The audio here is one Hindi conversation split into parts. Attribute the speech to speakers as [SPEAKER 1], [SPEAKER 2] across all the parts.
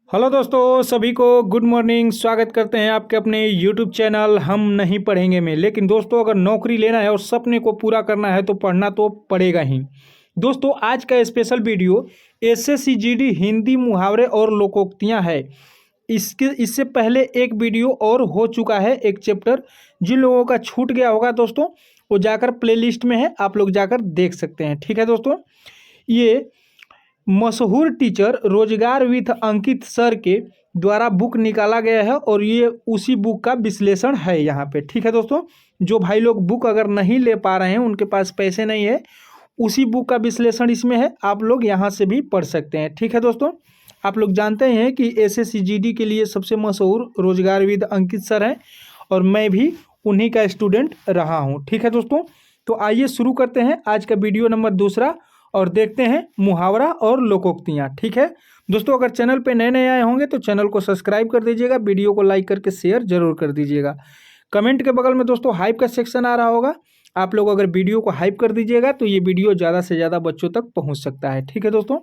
[SPEAKER 1] हेलो दोस्तों, सभी को गुड मॉर्निंग। स्वागत करते हैं आपके अपने यूट्यूब चैनल हम नहीं पढ़ेंगे में। लेकिन दोस्तों, अगर नौकरी लेना है और सपने को पूरा करना है तो पढ़ना तो पड़ेगा ही। दोस्तों, आज का special video SSC GD Hindi मुहावरे और लोकोक्तियां है। इससे पहले एक वीडियो और हो चुका है, एक चैप्टर। जिन लोगों का छूट गया होगा दोस्तों, वो जाकर प्लेलिस्ट में है, आप लोग जाकर देख सकते हैं। ठीक है दोस्तों, ये मशहूर टीचर रोजगार विथ अंकित सर के द्वारा बुक निकाला गया है और ये उसी बुक का विश्लेषण है यहाँ पे। ठीक है दोस्तों, जो भाई लोग बुक अगर नहीं ले पा रहे हैं, उनके पास पैसे नहीं है, उसी बुक का विश्लेषण इसमें है, आप लोग यहाँ से भी पढ़ सकते हैं। ठीक है दोस्तों, आप लोग जानते हैं कि एसएससी जीडी के लिए सबसे मशहूर रोजगार विद अंकित सर हैं और मैं भी उन्हीं का स्टूडेंट रहा हूँ। ठीक है दोस्तों, तो आइए शुरू करते हैं आज का वीडियो नंबर 2 और देखते हैं मुहावरा और लोकोक्तियाँ। ठीक है दोस्तों, अगर चैनल पे नए नए आए होंगे तो चैनल को सब्सक्राइब कर दीजिएगा, वीडियो को लाइक करके शेयर जरूर कर दीजिएगा। कमेंट के बगल में दोस्तों हाइप का सेक्शन आ रहा होगा, आप लोग अगर वीडियो को हाइप कर दीजिएगा तो ये वीडियो ज़्यादा से ज़्यादा बच्चों तक पहुँच सकता है। ठीक है दोस्तों,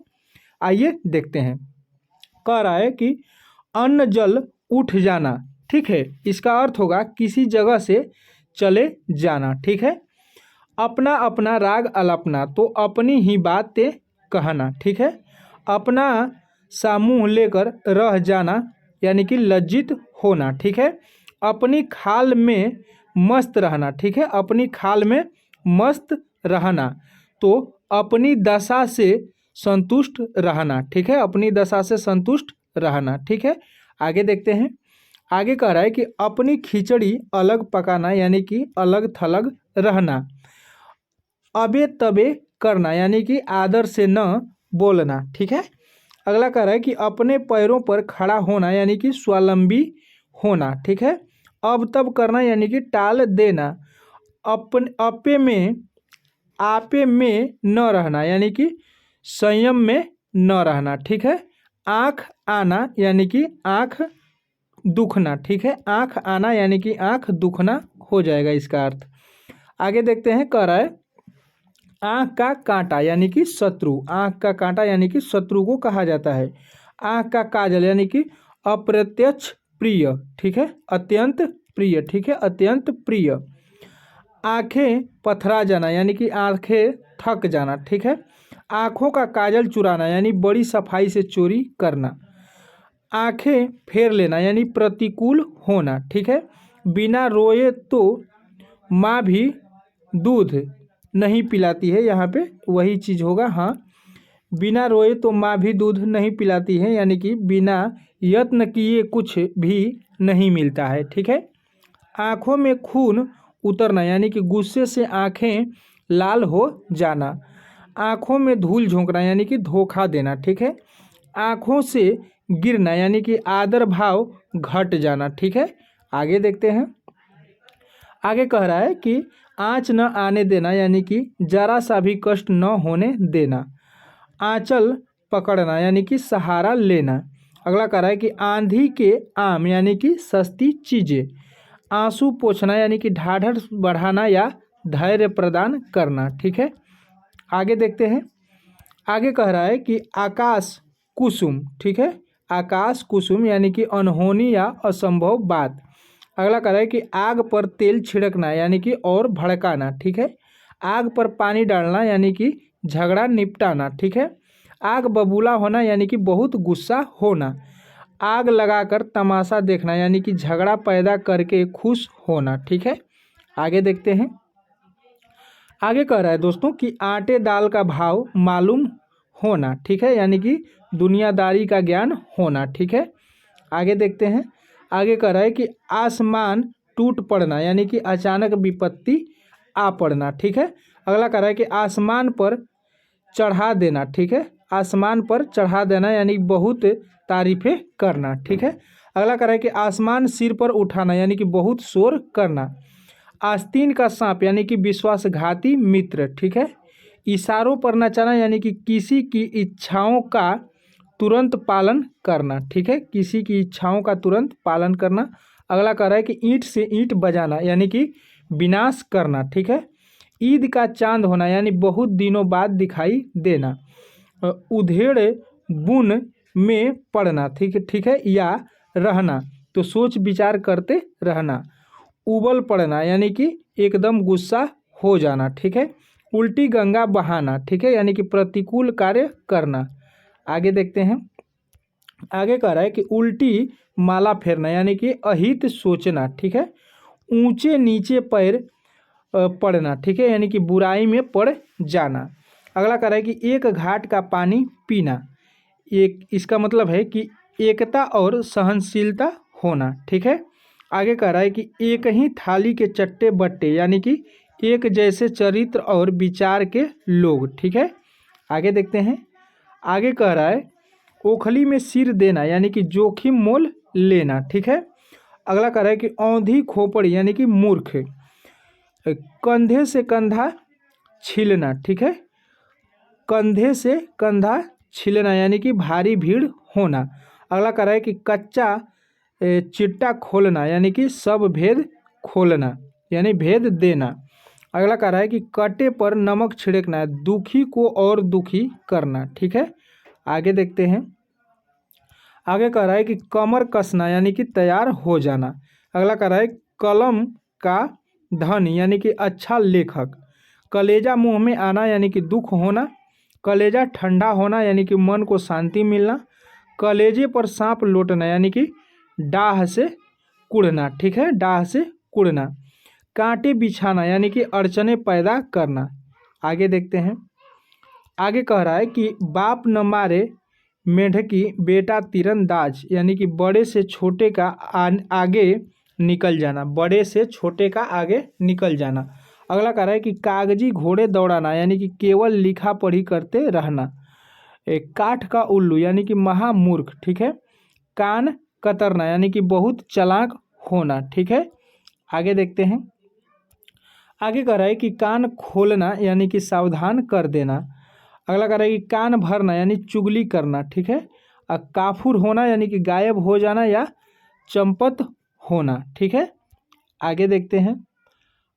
[SPEAKER 1] आइए देखते हैं। कह रहा है कि अन्न जल उठ जाना। ठीक है, इसका अर्थ होगा किसी जगह से चले जाना। ठीक है, अपना अपना राग अलापना, तो अपनी ही बातें कहना। ठीक है, अपना सा मुँह लेकर रह जाना यानी कि लज्जित होना। ठीक है, अपनी खाल में मस्त रहना। ठीक है, अपनी खाल में मस्त रहना, तो अपनी दशा से संतुष्ट रहना। ठीक है, अपनी दशा से संतुष्ट रहना। ठीक है, आगे देखते हैं। आगे कह रहा है कि अपनी खिचड़ी अलग पकाना यानी कि अलग थलग रहना। अबे तबे करना यानी कि आदर से न बोलना। ठीक है, अगला कह रहा है कि अपने पैरों पर खड़ा होना यानी कि स्वावलंबी होना। ठीक है, अब तब करना यानी कि टाल देना। आपे में न रहना यानी कि संयम में न रहना। ठीक है, आँख आना यानी कि आँख दुखना। ठीक है, आँख आना यानी कि आँख दुखना हो जाएगा इसका अर्थ। आगे देखते हैं। कह रहा है आँख का कांटा यानी कि शत्रु। आँख का कांटा यानी कि शत्रु को कहा जाता है। आँख का काजल यानी कि अप्रत्यक्ष प्रिय। ठीक है, अत्यंत प्रिय। ठीक है, अत्यंत प्रिय। आँखें पथरा जाना यानी कि आँखें थक जाना। ठीक है, आँखों का काजल चुराना यानी बड़ी सफाई से चोरी करना। आँखें फेर लेना यानी प्रतिकूल होना। ठीक है, बिना रोए तो माँ भी दूध नहीं पिलाती है, यहाँ पे वही चीज़ होगा। हाँ, बिना रोए तो माँ भी दूध नहीं पिलाती है यानी कि बिना यत्न किए कुछ भी नहीं मिलता है। ठीक है, आँखों में खून उतरना यानी कि गुस्से से आँखें लाल हो जाना। आँखों में धूल झोंकना यानी कि धोखा देना। ठीक है, आँखों से गिरना यानी कि आदर भाव घट जाना। ठीक है, आगे देखते हैं। आगे कह रहा है कि आँच न आने देना यानी कि जरा सा भी कष्ट न होने देना। आँचल पकड़ना यानी कि सहारा लेना। अगला कह रहा है कि आंधी के आम यानी कि सस्ती चीज़ें। आंसू पोंछना यानी कि ढाढ़स बढ़ाना या धैर्य प्रदान करना। ठीक है, आगे देखते हैं। आगे कह रहा है कि आकाश कुसुम। ठीक है, आकाश कुसुम यानी कि अनहोनी या असंभव बात। अगला कह रहा है कि आग पर तेल छिड़कना यानी कि और भड़काना। ठीक है, आग पर पानी डालना यानी कि झगड़ा निपटाना। ठीक है, आग बबूला होना यानी कि बहुत गुस्सा होना। आग लगाकर तमाशा देखना यानी कि झगड़ा पैदा करके खुश होना। ठीक है, आगे देखते हैं। आगे कह रहा है दोस्तों कि आटे दाल का भाव मालूम होना। ठीक है, यानी कि दुनियादारी का ज्ञान होना। ठीक है, आगे देखते हैं। आगे कह रहा है कि आसमान टूट पड़ना यानी कि अचानक विपत्ति आ पड़ना। ठीक है, अगला कह रहा है कि आसमान पर चढ़ा देना। ठीक है, आसमान पर चढ़ा देना यानी बहुत तारीफें करना। ठीक है, अगला कह रहा है कि आसमान सिर पर उठाना यानी कि बहुत शोर करना। आस्तीन का सांप यानी कि विश्वासघाती मित्र। ठीक है, इशारों पर नचाना यानी कि किसी की इच्छाओं का तुरंत पालन करना। ठीक है, किसी की इच्छाओं का तुरंत पालन करना। अगला कह रहा है कि ईंट से ईंट बजाना यानी कि विनाश करना। ठीक है, ईद का चांद होना यानी बहुत दिनों बाद दिखाई देना। उधेड़ बुन में पड़ना, ठीक है, या रहना तो सोच विचार करते रहना। उबल पड़ना यानी कि एकदम गुस्सा हो जाना, ठीक है। उल्टी गंगा बहाना, ठीक है, यानी कि प्रतिकूल कार्य करना। आगे देखते हैं, आगे कह रहा है कि उल्टी माला फेरना यानी कि अहित सोचना, ठीक है। ऊंचे नीचे पैर पड़ना, ठीक है, यानी कि बुराई में पड़ जाना। अगला कह रहा है कि एक घाट का पानी पीना, एक इसका मतलब है कि एकता और सहनशीलता होना, ठीक है। आगे कह रहा है कि एक ही थाली के चट्टे बट्टे यानी कि एक जैसे चरित्र और विचार के लोग, ठीक है। आगे देखते हैं, आगे कह रहा है ओखली में सिर देना यानी कि जोखिम मोल लेना, ठीक है। अगला कह रहा है कि औंधी खोपड़ी यानी कि मूर्ख, कंधे से कंधा छिलना, ठीक है। कंधे से कंधा छिलना यानी कि भारी भीड़ होना। अगला कह रहा है कि कच्चा चिट्टा खोलना यानी कि सब भेद खोलना यानी भेद देना। अगला कह रहा है कि कटे पर नमक छिड़कना है, दुखी को और दुखी करना, ठीक है। आगे देखते हैं, आगे कह रहा है कि कमर कसना यानी कि तैयार हो जाना। अगला कह रहा है कलम का धन यानी कि अच्छा लेखक। कलेजा मुंह में आना यानी कि दुख होना। कलेजा ठंडा होना यानी कि मन को शांति मिलना। कलेजे पर सांप लौटना यानी कि डाह से कुड़ना, ठीक है, डाह से कुड़ना। कांटे बिछाना यानी कि अड़चने पैदा करना। आगे देखते हैं, आगे कह रहा है कि बाप न मारे मेढकी बेटा तीरंदाज यानी कि बड़े से छोटे का आगे निकल जाना, बड़े से छोटे का आगे निकल जाना। अगला कह रहा है कि कागजी घोड़े दौड़ाना यानी कि केवल लिखा पढ़ी करते रहना। एक काठ का उल्लू यानी कि महामूर्ख, ठीक है। कान कतरना यानी कि बहुत चालाक होना, ठीक है। आगे देखते हैं, आगे कह रहा है कि कान खोलना यानी कि सावधान कर देना। अगला कह रहा है कि कान भरना यानी चुगली करना, ठीक है। काफुर होना यानी कि गायब हो जाना या चंपत होना, ठीक है। आगे देखते हैं,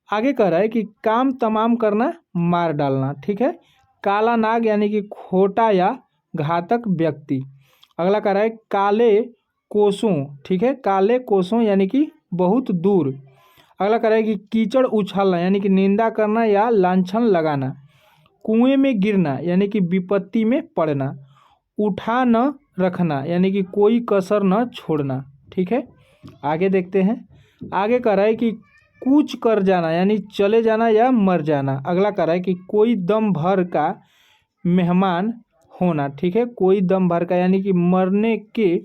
[SPEAKER 1] आगे कह रहा है कि काम तमाम करना मार डालना, ठीक है। काला नाग यानी कि खोटा या घातक व्यक्ति। अगला कह रहा है काले कोसों, ठीक है, काले कोसों यानी कि बहुत दूर। अगला कह रहा है कि कीचड़ उछालना यानी कि निंदा करना या लांछन लगाना। कुएं में गिरना यानी कि विपत्ति में पड़ना। उठा न रखना यानी कि कोई कसर न छोड़ना, ठीक है। आगे देखते हैं, आगे कह रहा है कि कूच कर जाना यानी चले जाना या मर जाना। अगला कह रहा है कि कोई दम भर का मेहमान होना, ठीक है, कोई दम भर का यानी कि मरने के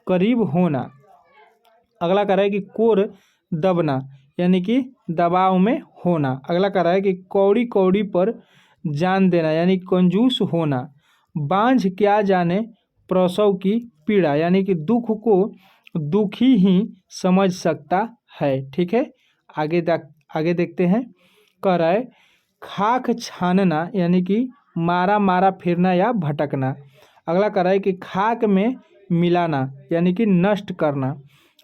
[SPEAKER 1] करीब होना। अगला कह रहा है कि कोर दबना यानी कि दबाव में होना। अगला कह रहा है कि कौड़ी कौड़ी पर जान देना यानी कंजूस होना। बांझ क्या जाने प्रसव की पीड़ा यानी कि दुख को दुखी ही समझ सकता है, ठीक है। आगे देखते हैं, कह रहा है खाक छानना यानी कि मारा मारा फिरना या भटकना। अगला कह रहा है कि खाक में मिलाना यानी कि नष्ट करना।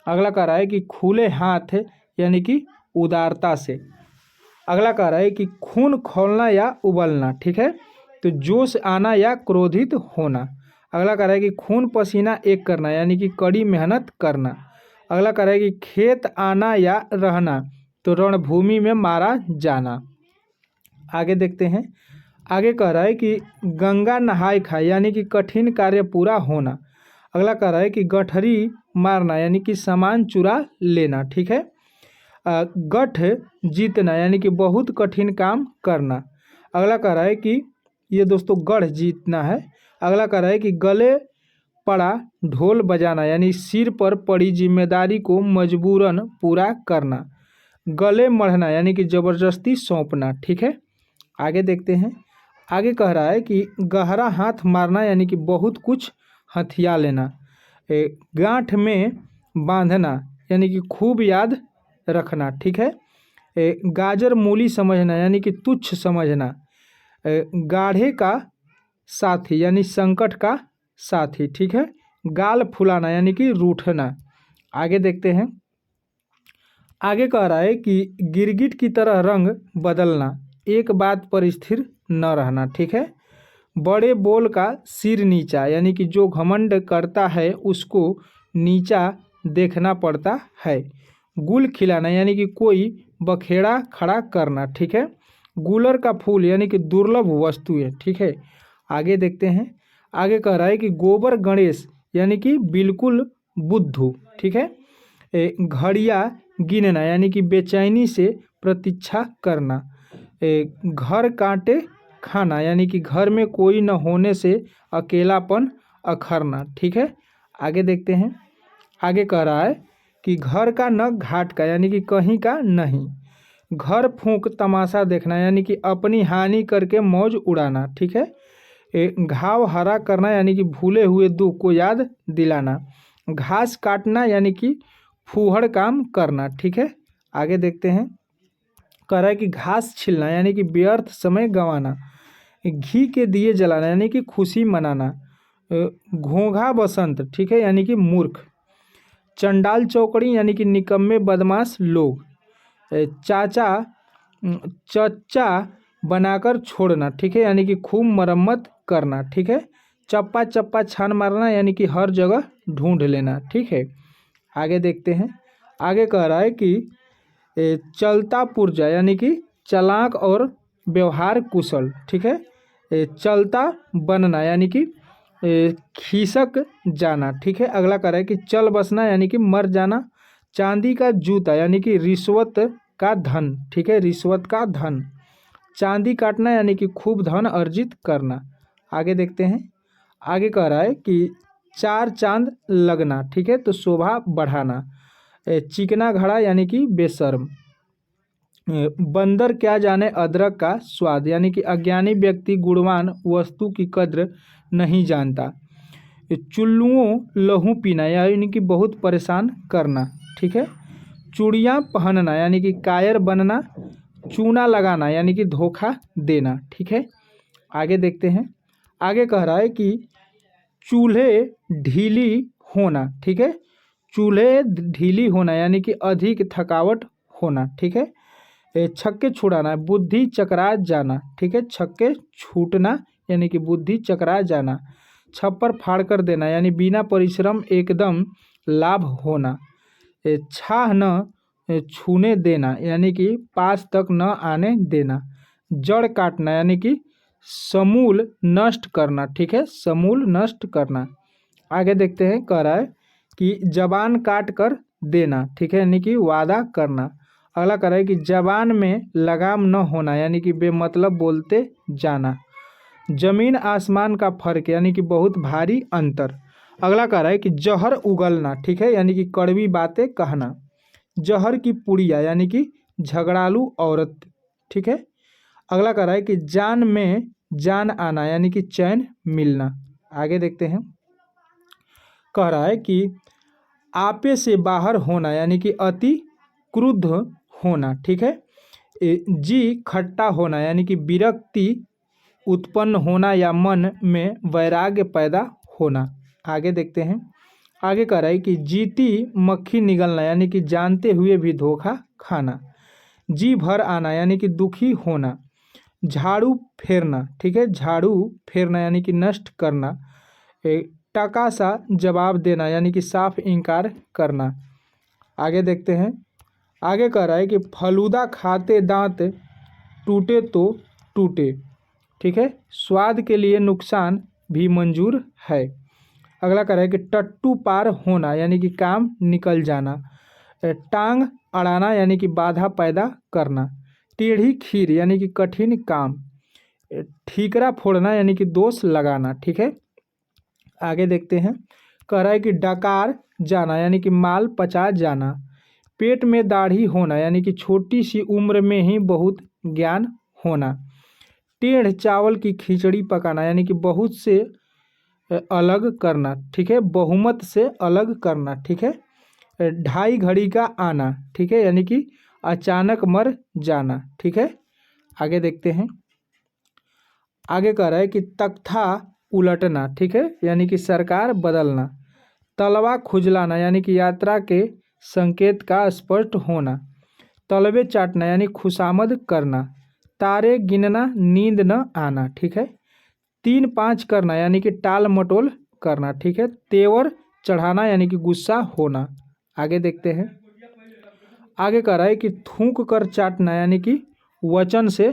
[SPEAKER 1] अगला कह रहा है कि खुले हाथ यानी कि उदारता से। अगला कह रहा है कि खून खौलना या उबलना, ठीक है, तो जोश आना या क्रोधित होना। अगला कह रहा है कि खून पसीना एक करना यानी कि कड़ी मेहनत करना। अगला कह रहा है कि खेत आना या रहना तो रणभूमि में मारा जाना। आगे देखते हैं, आगे कह रहा है कि गंगा नहाय खाए यानी कि कठिन कार्य पूरा होना। अगला कह रहा है कि गठरी मारना यानी कि सामान चुरा लेना, ठीक है। गठ जीतना यानी कि बहुत कठिन काम करना। अगला कह रहा है कि ये दोस्तों गढ़ जीतना है। अगला कह रहा है कि गले पड़ा ढोल बजाना यानी सिर पर पड़ी जिम्मेदारी को मजबूरन पूरा करना। गले मढ़ना यानी कि ज़बरदस्ती सौंपना, ठीक है। आगे देखते हैं, आगे कह रहा है कि गहरा हाथ मारना यानी कि बहुत कुछ हथिया लेना। गांठ में बांधना यानी कि खूब याद रखना, ठीक है। गाजर मूली समझना यानी कि तुच्छ समझना। गाढ़े का साथी यानी संकट का साथी, ठीक है। गाल फुलाना यानी कि रूठना। आगे देखते हैं, आगे कह रहा है कि गिरगिट की तरह रंग बदलना, एक बात पर स्थिर न रहना, ठीक है। बड़े बोल का सिर नीचा, यानी कि जो घमंड करता है उसको नीचा देखना पड़ता है। गुल खिलाना यानी कि कोई बखेड़ा खड़ा करना, ठीक है। गुलर का फूल यानी कि दुर्लभ वस्तु है, ठीक है। आगे देखते हैं। आगे कह रहा है कि गोबर गणेश यानी कि बिल्कुल बुद्धू, ठीक है। घड़िया गिनना यानी कि बेचैनी से प्रतीक्षा करना। घर कांटे खाना यानी कि घर में कोई न होने से अकेलापन अखरना, ठीक है। आगे देखते हैं। आगे कह रहा है कि घर का न घाट का यानी कि कहीं का नहीं। घर फूंक तमाशा देखना यानी कि अपनी हानि करके मौज उड़ाना, ठीक है। घाव हरा करना यानी कि भूले हुए दुख को याद दिलाना। घास काटना यानी कि फूहड़ काम करना, ठीक है। आगे देखते हैं। कह रहा है कि घास छीलना यानी कि व्यर्थ समय गंवाना। घी के दिए जलाना यानी कि खुशी मनाना। घोंघा बसंत, ठीक है, यानी कि मूर्ख। चंडाल चौकड़ी यानी कि निकम्मे बदमाश लोग। चाचा चच्चा बनाकर छोड़ना, ठीक है, यानी कि खूब मरम्मत करना, ठीक है। चप्पा चप्पा छान मारना यानी कि हर जगह ढूंढ लेना, ठीक है। आगे देखते हैं। आगे कह रहा है कि चलता पुर्जा यानी कि चालाक और व्यवहार कुशल, ठीक है। चलता बनना यानी कि खिसक जाना, ठीक है। अगला कह रहा है कि चल बसना यानी कि मर जाना। चांदी का जूता यानी कि रिश्वत का धन, ठीक है, रिश्वत का धन। चांदी काटना यानी कि खूब धन अर्जित करना। आगे देखते हैं। आगे कह रहा है कि चार चांद लगना, ठीक है, तो शोभा बढ़ाना। चिकना घड़ा यानी कि बेशर्म। बंदर क्या जाने अदरक का स्वाद यानी कि अज्ञानी व्यक्ति गुणवान वस्तु की कद्र नहीं जानता। चुल्लुओं लहू पीना यानी कि बहुत परेशान करना, ठीक है। चूड़ियाँ पहनना यानी कि कायर बनना। चूना लगाना यानी कि धोखा देना, ठीक है। आगे देखते हैं। आगे कह रहा है कि चूल्हे ढीली होना, ठीक है। चूल्हे ढीली होना यानी कि अधिक थकावट होना, ठीक है। छक्के छुड़ाना बुद्धि चकरा जाना, ठीक है। छक्के छूटना यानी कि बुद्धि चकरा जाना। छप्पर फाड़ कर देना यानी बिना परिश्रम एकदम लाभ होना। छाह न छूने देना यानी कि पास तक न आने देना। जड़ काटना यानी कि समूल नष्ट करना, ठीक है, समूल नष्ट करना। आगे देखते हैं। कह रहा है कि जबान काट कर देना, ठीक है, यानी कि वादा करना। अगला कह रहा है कि जबान में लगाम न होना यानी कि बेमतलब बोलते जाना। जमीन आसमान का फर्क यानी कि बहुत भारी अंतर। अगला कह रहा है कि जहर उगलना, ठीक है, यानी कि कड़वी बातें कहना। जहर की पुड़िया यानी कि झगड़ालू औरत, ठीक है। अगला कह रहा है कि जान में जान आना यानी कि चैन मिलना। आगे देखते हैं। कह रहा है कि आपे से बाहर होना यानी कि अति क्रुद्ध होना, ठीक है। जी खट्टा होना यानी कि विरक्ति उत्पन्न होना या मन में वैराग्य पैदा होना। आगे देखते हैं। आगे कह रहा है कि जीती मक्खी निगलना यानी कि जानते हुए भी धोखा खाना। जी भर आना यानी कि दुखी होना। झाड़ू फेरना, ठीक है, झाड़ू फेरना यानी कि नष्ट करना। टका सा जवाब देना यानी कि साफ इनकार करना। आगे देखते हैं। आगे कह रहा है कि फलूदा खाते दांत टूटे तो टूटे, ठीक है, स्वाद के लिए नुकसान भी मंजूर है। अगला कह रहा है कि टट्टू पार होना यानी कि काम निकल जाना। टांग अड़ाना यानी कि बाधा पैदा करना। टेढ़ी खीर यानी कि कठिन काम। ठीकरा फोड़ना यानी कि दोष लगाना, ठीक है। आगे देखते हैं। कह रहा है कि डकार जाना यानी कि माल पचा जाना। पेट में दाढ़ी होना यानी कि छोटी सी उम्र में ही बहुत ज्ञान होना। टेढ़ चावल की खिचड़ी पकाना यानी कि बहुत से अलग करना, ठीक है, बहुमत से अलग करना, ठीक है। ढाई घड़ी का आना, ठीक है, यानी कि अचानक मर जाना, ठीक है। आगे देखते हैं। आगे कह रहा है कि तख्ता उलटना, ठीक है, यानी कि सरकार बदलना। तलवा खुजलाना यानी कि यात्रा के संकेत का स्पष्ट होना। तलवे चाटना यानी खुशामद करना। तारे गिनना नींद न आना, ठीक है। 3-5 करना यानी कि टाल मटोल करना, ठीक है। तेवर चढ़ाना यानी कि गुस्सा होना। आगे देखते हैं। आगे कह रहा है कि थूक कर चाटना यानी कि वचन से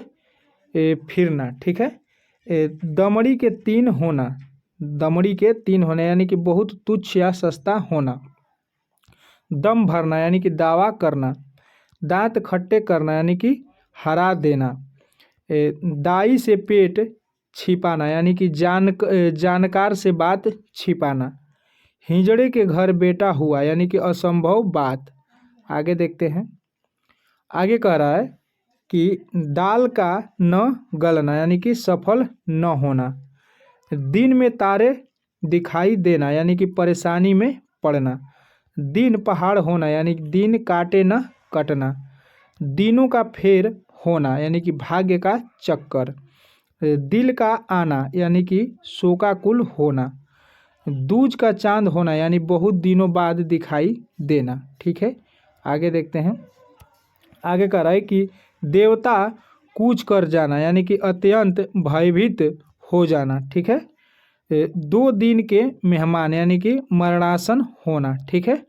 [SPEAKER 1] फिरना, ठीक है। दमड़ी के 3 होना, दमड़ी के 3 होना यानी कि बहुत तुच्छ या सस्ता होना। दम भरना यानी कि दावा करना। दांत खट्टे करना यानी कि हरा देना। दाई से पेट छिपाना यानी कि जानकार से बात छिपाना। हिजड़े के घर बेटा हुआ यानी कि असंभव बात। आगे देखते हैं। आगे कह रहा है कि दाल का न गलना यानी कि सफल न होना। दिन में तारे दिखाई देना यानी कि परेशानी में पड़ना। दिन पहाड़ होना यानी कि दिन काटे न कटना। दिनों का फेर होना यानी कि भाग्य का चक्कर। दिल का आना यानी कि शोकाकुल होना। दूज का चांद होना यानी बहुत दिनों बाद दिखाई देना, ठीक है। आगे देखते हैं। आगे कह रहा है कि देवता कूच कर जाना यानी कि अत्यंत भयभीत हो जाना, ठीक है। 2 दिन के मेहमान यानी कि मरणासन होना, ठीक है।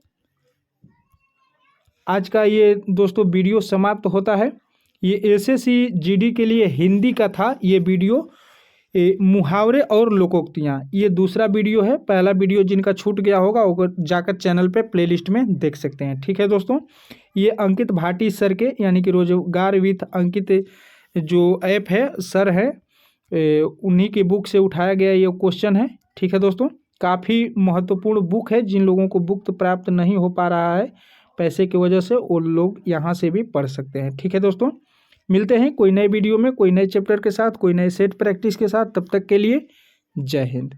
[SPEAKER 1] आज का ये दोस्तों वीडियो समाप्त होता है। ये एसएससी जीडी के लिए हिंदी का था ये वीडियो। मुहावरे और लोकोक्तियाँ, ये दूसरा वीडियो है। पहला वीडियो जिनका छूट गया होगा वो जाकर चैनल पे प्लेलिस्ट में देख सकते हैं, ठीक है दोस्तों। ये अंकित भाटी सर के यानी कि रोजगार विथ अंकित जो ऐप है सर है, उन्हीं के बुक से उठाया गया ये क्वेश्चन है, ठीक है दोस्तों। काफ़ी महत्वपूर्ण बुक है। जिन लोगों को बुक प्राप्त नहीं हो पा रहा है पैसे की वजह से, वो लोग यहाँ से भी पढ़ सकते हैं, ठीक है दोस्तों। मिलते हैं कोई नए वीडियो में, कोई नए चैप्टर के साथ, कोई नए सेट प्रैक्टिस के साथ। तब तक के लिए जय हिंद।